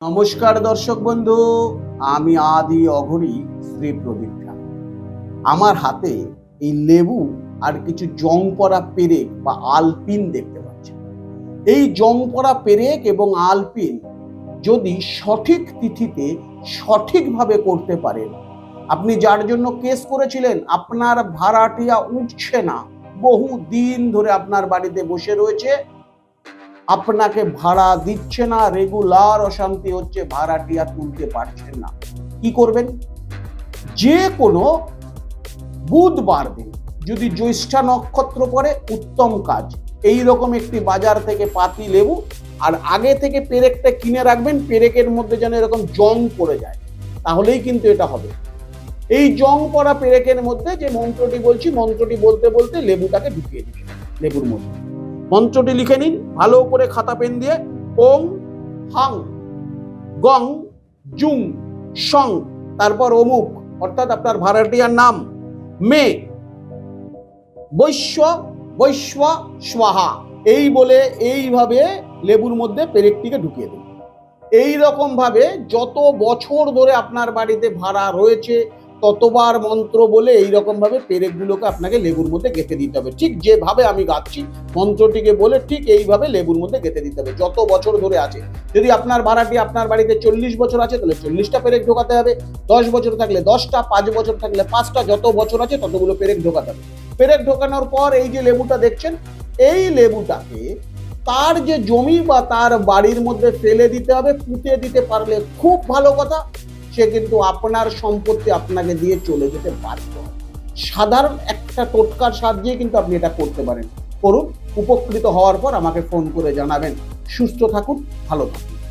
নমস্কার দর্শক বন্ধু, আমি আদি অঘরী শ্রী প্রদীপ। আমার হাতে এই লেবু আর কিছু জং পড়া পেরেক বা আলপিন দেখতে পাচ্ছেন। এই জং পড়া পেরেক এবং আলপিন যদি সঠিক তিথিতে সঠিকভাবে করতে পারেন, আপনি যার জন্য কেস করেছিলেন আপনার ভাড়াটিয়া উঠছে না, বহু দিন ধরে আপনার বাড়িতে বসে রয়েছে, আপনাকে ভাড়া দিচ্ছে না, রেগুলার অশান্তি হচ্ছে, ভাড়াটিয়া তুলতে পারছেন না, কি করবেন? যে কোনো বুধবার দিন যদি জ্যৈষ্ঠা নক্ষত্র পড়ে উত্তম কাজ। এই রকম একটি বাজার থেকে পাতি লেবু আর আগে থেকে পেরেকটা কিনে রাখবেন, পেরেকের মধ্যে যেন এরকম জং পড়ে যায়, তাহলেই কিন্তু এটা হবে। এই জং পড়া পেরেকের মধ্যে যে মন্ত্রটি বলছি, মন্ত্রটি বলতে বলতে লেবুটাকে ঢুকিয়ে দিন। লেবুর মধ্যে মন্ত্রটি লিখে নিন ভালো করে খাতা পেন দিয়ে। ওং হাং গং জুং সং, তারপর অমুক, অর্থাৎ আপনার ভাড়াটিয়ার নাম, মে বৈশ্ব বৈশ্ব স্বাহা, এই বলে এইভাবে লেবুর মধ্যে পেরেকটিকে ঢুকিয়ে দিন। এই রকম ভাবে যত বছর ধরে আপনার বাড়িতে ভাড়া রয়েছে ততবার মন্ত্র বলে এই রকম ভাবে পেরেকগুলোকে আপনাকে লেবুর মধ্যে গেঁথে দিতে হবে। ঠিক যেভাবে আমি গাচ্ছি মন্ত্রটিকে বলে ঠিক এইভাবে লেবুর মধ্যে গেঁথে দিতে হবে যত বছর ধরে আছে। যদি আপনার ভাড়াটি আপনার বাড়িতে 40 বছর আছে তাহলে 40টা পেরেক ঢোকাতে হবে, 10 বছর থাকলে 10টা, 5 বছর থাকলে 5টা, যত বছর আছে ততগুলো পেরেক ঢোকাতে হবে। পেরেক ঢোকানোর পর এই যে লেবুটা দেখছেন, এই লেবুটাকে তার যে জমি বা তার বাড়ির মধ্যে ফেলে দিতে হবে। পুঁতে দিতে পারলে খুব ভালো কথা, সে কিন্তু আপনার সম্পত্তি আপনাকে দিয়ে চলে যেতে বাধ্য হয়। সাধারণ একটা টোটকার সাহায্যে কিন্তু আপনি এটা করতে পারেন। করুন, উপকৃত হওয়ার পর আমাকে ফোন করে জানাবেন। সুস্থ থাকুন, ভালো থাকুন।